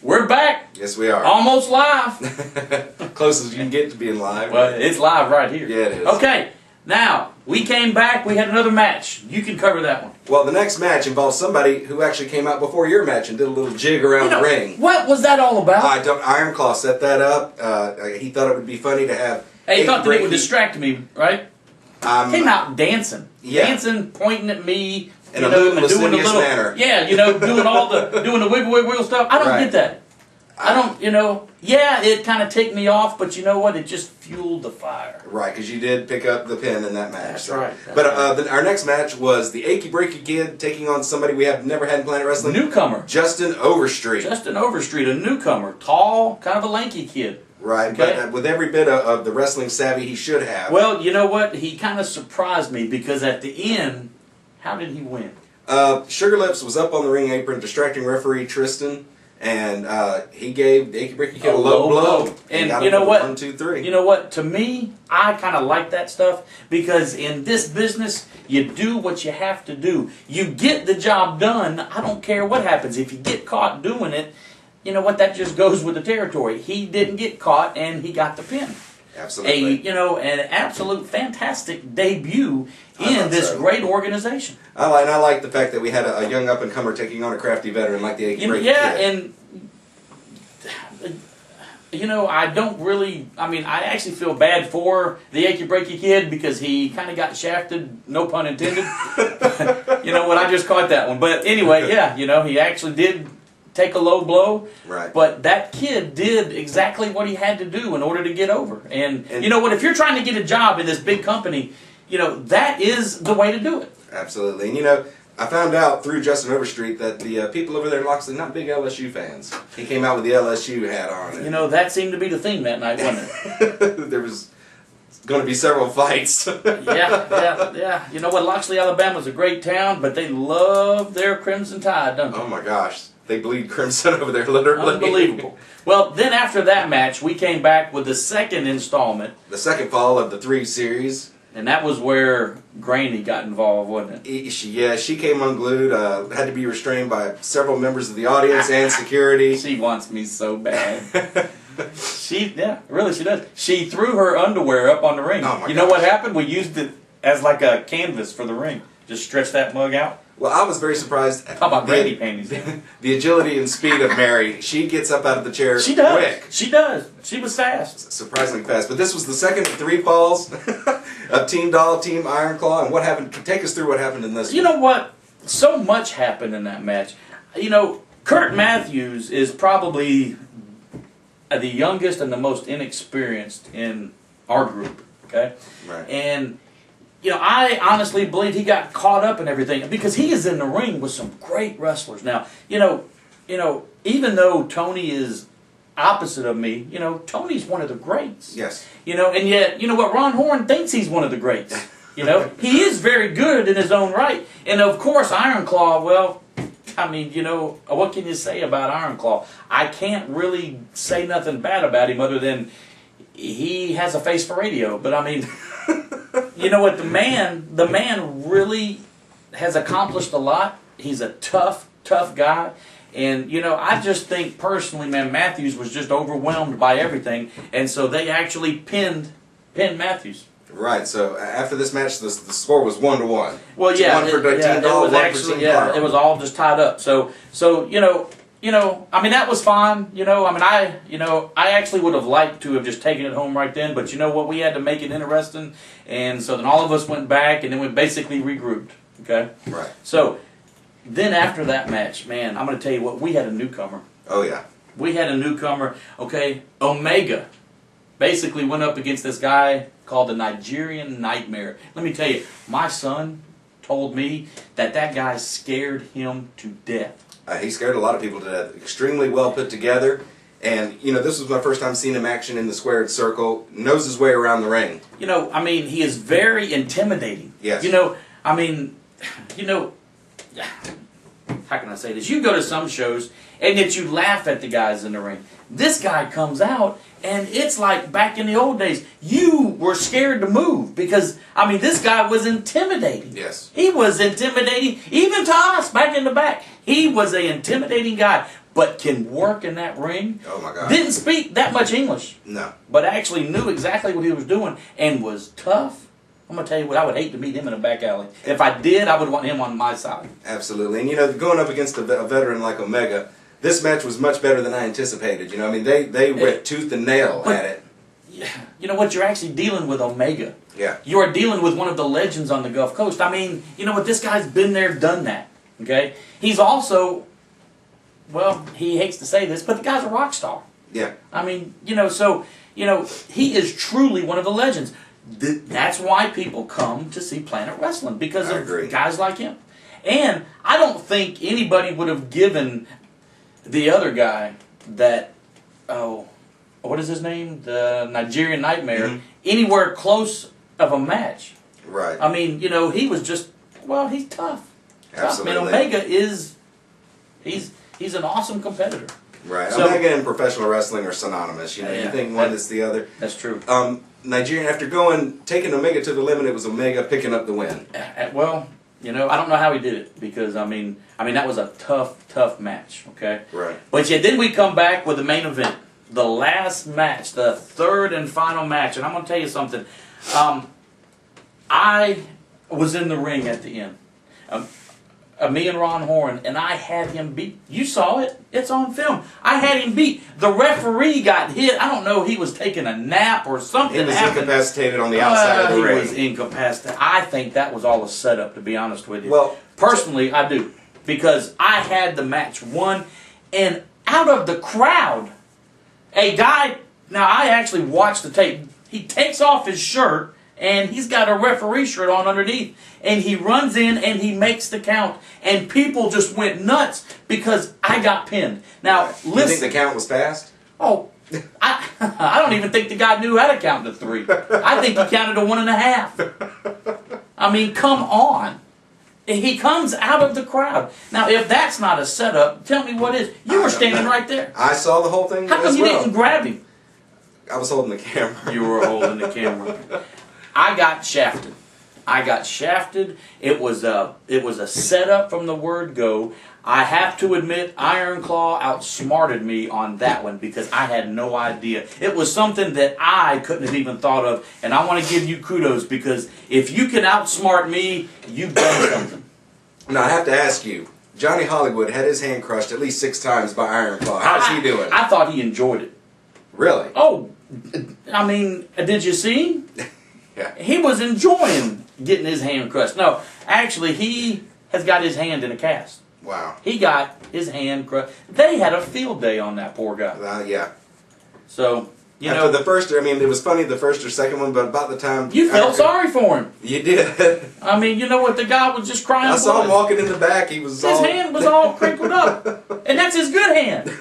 We're back. Yes, we are. Almost live. Close as you can get to being live. Well, it's live right here. Yeah, it is. Okay, now, we came back. We had another match. You can cover that one. Well, the next match involves somebody who actually came out before your match and did a little jig around the ring. What was that all about? Iron Claw set that up. He thought it would be funny to have... He thought that it would distract me, right? Came out dancing. Yeah. Dancing, pointing at me. In a little lascivious manner. Yeah, doing the wiggle stuff. I don't get that. I don't, yeah, it kind of ticked me off, but you know what? It just fueled the fire. Right, because you did pick up the pin in that match. That's right. Our next match was the Achy Breaky Kid taking on somebody we have never had in Planet Wrestling. Newcomer. Justin Overstreet. Justin Overstreet, a newcomer. Tall, kind of a lanky kid. Right, okay? But with every bit of the wrestling savvy he should have. Well, you know what? He kind of surprised me because at the end, how did he win? Sugar Lips was up on the ring apron distracting referee Tristan. And he gave the Achy Breaky Kid a low blow. And you know what? 1, 2, 3. You know what? To me, I kind of like that stuff because in this business, you do what you have to do. You get the job done. I don't care what happens. If you get caught doing it, you know what? That just goes with the territory. He didn't get caught, and he got the pin. Absolutely. An absolute fantastic debut in this great organization. I like the fact that we had a young up-and-comer taking on a crafty veteran like the Achy Breaky Kid. And I don't really, I actually feel bad for the Achy Breaky Kid because he kind of got shafted, no pun intended. You know what, I just caught that one. But anyway, yeah, he actually did take a low blow. Right. But that kid did exactly what he had to do in order to get over. And you know what, if you're trying to get a job in this big company, that is the way to do it. Absolutely. And I found out through Justin Overstreet that the people over there in Loxley not big LSU fans. He came out with the LSU hat on. That seemed to be the theme that night, wasn't it? There was going to be several fights. Yeah. You know what? Loxley, Alabama's a great town, but they love their Crimson Tide, don't they? Oh my gosh. They bleed crimson over there, literally. Unbelievable. Well, then after that match, we came back with the second installment. The second fall of the 3 series. And that was where Granny got involved, wasn't it? She came unglued, had to be restrained by several members of the audience and security. She wants me so bad. Really she does. She threw her underwear up on the ring. Oh my You know what happened? We used it as like a canvas for the ring. Just stretch that mug out. Well, I was very surprised. How about granny panties? The agility and speed of Mary. She gets up out of the chair quick. She does. She was fast. Surprisingly fast. But this was the second of 3 falls of Team Doll, Team Iron Claw. And what happened? Take us through what happened in this You know what? So much happened in that match. Kurt Matthews is probably the youngest and the most inexperienced in our group. Okay? Right. And I honestly believe he got caught up in everything because he is in the ring with some great wrestlers. Now, even though Tony is opposite of me, Tony's one of the greats. Yes. And yet, what, Ron Horn thinks he's one of the greats. He is very good in his own right. And of course, Iron Claw, well, what can you say about Iron Claw? I can't really say nothing bad about him other than he has a face for radio. But you know what? The man really has accomplished a lot. He's a tough guy. And, I just think personally, man, Matthews was just overwhelmed by everything. And so they actually pinned Matthews. Right. So after this match, the score was 1-1. Well, yeah. One for Team Doll, one for Team Carl. It was all just tied up. So that was fine. I actually would have liked to have just taken it home right then. But you know what? We had to make it interesting. And so then all of us went back and then we basically regrouped. Okay? Right. So then after that match, man, I'm going to tell you what, we had a newcomer. Oh, yeah. We had a newcomer, okay? Omega basically went up against this guy called the Nigerian Nightmare. Let me tell you, my son told me that guy scared him to death. He scared a lot of people to death. Extremely well put together. And, this was my first time seeing him action in the squared circle. Knows his way around the ring. He is very intimidating. Yes. How can I say this? You go to some shows and yet you laugh at the guys in the ring. This guy comes out and it's like back in the old days. You were scared to move because, this guy was intimidating. Yes. He was intimidating even to us back in the back. He was an intimidating guy. but can work in that ring. Oh my God. Didn't speak that much English, No. but actually knew exactly what he was doing and was tough. I'm going to tell you what, I would hate to meet him in a back alley. If I did, I would want him on my side. Absolutely. And, you know, going up against a veteran like Omega, this match was much better than I anticipated. You know, I mean, they went tooth and nail at it. You know what? You're actually dealing with Omega. Yeah. You are dealing with one of the legends on the Gulf Coast. I mean, you know what? This guy's been there, done that. Okay? He's also, well, he hates to say this, but the guy's a rock star. Yeah. I mean, you know, so, you know, he is truly one of the legends. That's why people come to see Planet Wrestling, because I of agree. guys like him. And I don't think anybody would have given the other guy that, oh, what is his name? The Nigerian Nightmare, anywhere close of a match. Right. I mean, you know, he was just, well, he's tough. Absolutely. I mean, Omega is, he's an awesome competitor. Right. So- Omega and professional wrestling are synonymous. You know, Yeah, you think one is the other. That's true. Nigerian, after taking Omega to the limit, it was Omega picking up the win. Well, you know, I don't know how he did it, because I mean that was a tough match. Okay. Right. But yeah, then we come back with the main event, the last match, the third and final match, and I'm going to tell you something. I was in the ring at the end. Me and Ron Horn, and I had him beat. You saw it. It's on film. I had him beat. The referee got hit. I don't know, he was taking a nap or something He was happened. incapacitated on the outside of the ring. He was incapacitated. I think that was all a setup, to be honest with you. Well, personally, I do. Because I had the match won, and out of the crowd, a guy, now I actually watched the tape, he takes off his shirt, and he's got a referee shirt on underneath. And he runs in and he makes the count. And people just went nuts because I got pinned. Now, You listen. think the count was passed? Oh, I don't even think the guy knew how to count to 3. I think he counted to 1.5. I mean, come on. He comes out of the crowd. Now, if that's not a setup, tell me what is. You were standing right there. I saw the whole thing How come as you well. didn't grab him? I was holding the camera. You were holding the camera. I got shafted. It was a setup from the word go. I have to admit, Iron Claw outsmarted me on that one because I had no idea. It was something that I couldn't have even thought of, and I want to give you kudos because if you can outsmart me, you've done something. Now I have to ask you, Johnny Hollywood had his hand crushed at least 6 times by Iron Claw. How's he doing? I thought he enjoyed it. Really? Oh, I mean, did you see him? Yeah. He was enjoying getting his hand crushed. No, actually, he has got his hand in a cast. Wow. He got his hand crushed. They had a field day on that poor guy. Yeah. So, you After know, the first, I mean, it was funny the first or second one, but about the time you felt sorry for him. You did. I mean, you know what? The guy was just crying I saw him blood. walking in the back. He was His hand was all crinkled up. And that's his good hand.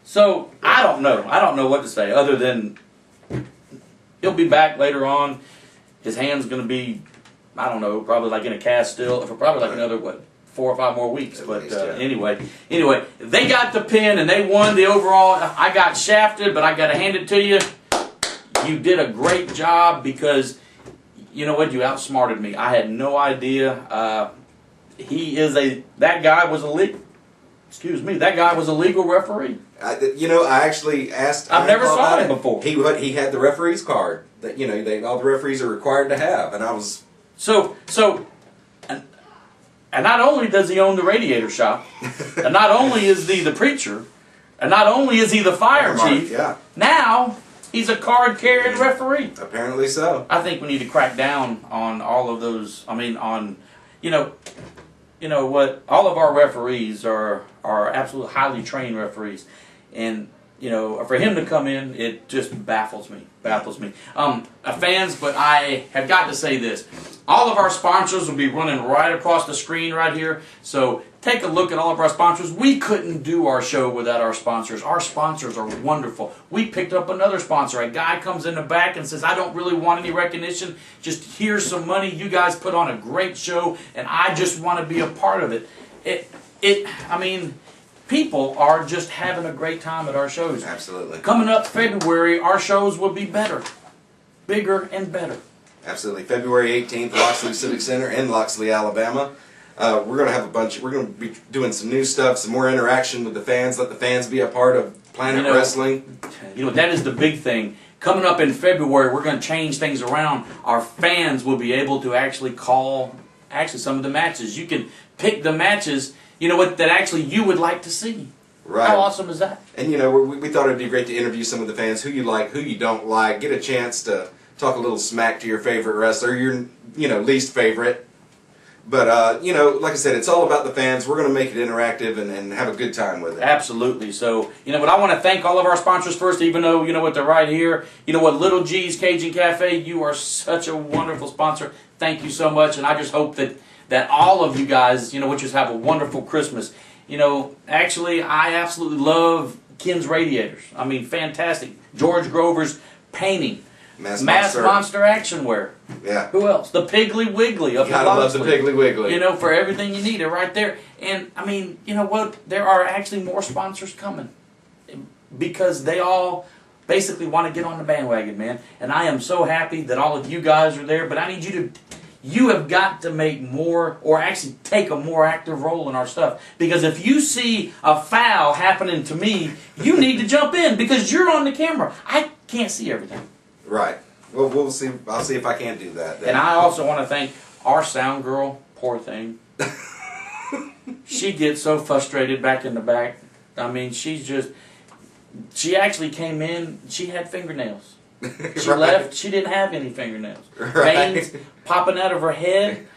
So, I don't know. I don't know what to say other than he'll be back later on. His hand's going to be, I don't know, probably like in a cast still for probably like another, 4 or 5 more weeks. At But least, yeah. anyway, they got the pin and they won the overall. I got shafted, but I got to hand it to you. You did a great job because, you know what, you outsmarted me. I had no idea. That guy was a legal referee. I actually asked. I've never Iron Claw saw about him it. before. He had the referee's card that all the referees are required to have, and I was. So, and not only does he own the radiator shop, and not only is he the preacher, and not only is he the fire chief, Yeah. now he's a card-carrying referee. Apparently so. I think we need to crack down on all of those. I mean, you know what? All of our referees are absolutely highly trained referees, and for him to come in, it just baffles me. Fans, but I have got to say this: all of our sponsors will be running right across the screen right here. So take a look at all of our sponsors. We couldn't do our show without our sponsors. Our sponsors are wonderful. We picked up another sponsor. A guy comes in the back and says, "I don't really want any recognition. Just here's some money. You guys put on a great show, and I just want to be a part of it." I mean, people are just having a great time at our shows. Absolutely. Coming up February, our shows will be better. Bigger and better. Absolutely. February 18th, Loxley Civic Center in Loxley, Alabama. We're going to have we're going to be doing some new stuff, some more interaction with the fans. Let the fans be a part of Planet Wrestling. That is the big thing. Coming up in February, we're going to change things around. Our fans will be able to actually call some of the matches. You can pick the matches, that actually you would like to see. Right. How awesome is that? And we thought it'd be great to interview some of the fans, who you like, who you don't like, get a chance to talk a little smack to your favorite wrestler, your least favorite. But like I said, it's all about the fans. We're going to make it interactive and have a good time with it. Absolutely. So, but I want to thank all of our sponsors first, even though, they're right here. Little G's Cajun Cafe, you are such a wonderful sponsor. Thank you so much. And I just hope that all of you guys, just have a wonderful Christmas. Actually, I absolutely love Ken's Radiators. I mean, fantastic. George Grover's painting. Mass Monster Actionwear. Yeah. Who else? The Piggly Wiggly of Gotta love the Piggly Wiggly. For everything you need, right there. And I mean, you know what? There are actually more sponsors coming because they all basically want to get on the bandwagon, man. And I am so happy that all of you guys are there. But I need you have got to make more, or actually take a more active role in our stuff. Because if you see a foul happening to me, you need to jump in because you're on the camera. I can't see everything. Right. Well, we'll see. I'll see if I can't do that. Then. And I also want to thank our sound girl. Poor thing. She gets so frustrated back in the back. I mean, she actually came in. She had fingernails. She left. She didn't have any fingernails. Right. Veins popping out of her head.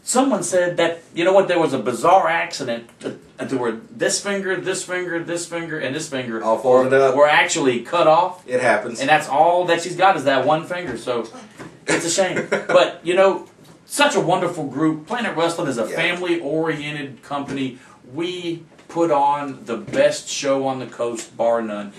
Someone said that, there was a bizarre accident to where this finger, and this finger all folded up were actually cut off. It happens. And that's all that she's got is that one finger. So it's a shame. But, such a wonderful group. Planet Wrestling is a family-oriented company. We put on the best show on the coast, bar none.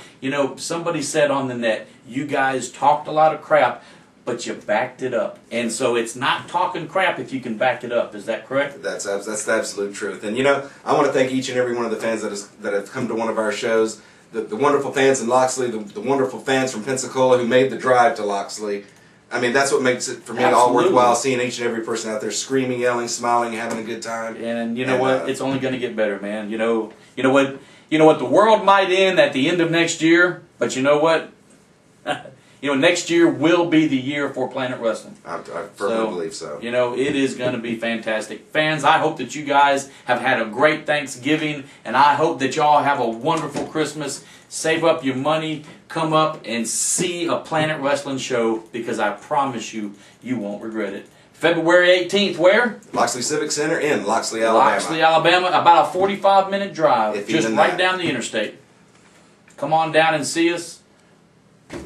Somebody said on the net, you guys talked a lot of crap, but you backed it up. And so it's not talking crap if you can back it up. Is that correct? That's the absolute truth. And I want to thank each and every one of the fans that have come to one of our shows. The wonderful fans in Loxley, the wonderful fans from Pensacola who made the drive to Loxley. I mean, that's what makes it, for me, all worthwhile, seeing each and every person out there screaming, yelling, smiling, having a good time. And you know what? It's only going to get better, man. You know what? The world might end at the end of next year, but you know what? Next year will be the year for Planet Wrestling. I firmly believe so. It is going to be fantastic. Fans, I hope that you guys have had a great Thanksgiving, and I hope that y'all have a wonderful Christmas. Save up your money, come up and see a Planet Wrestling show, because I promise you, you won't regret it. February 18th, where? Loxley Civic Center in Loxley, Alabama. Loxley, Alabama, about a 45-minute drive, just right down the interstate. Come on down and see us.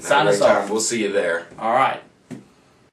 Sign us off. We'll see you there. All right.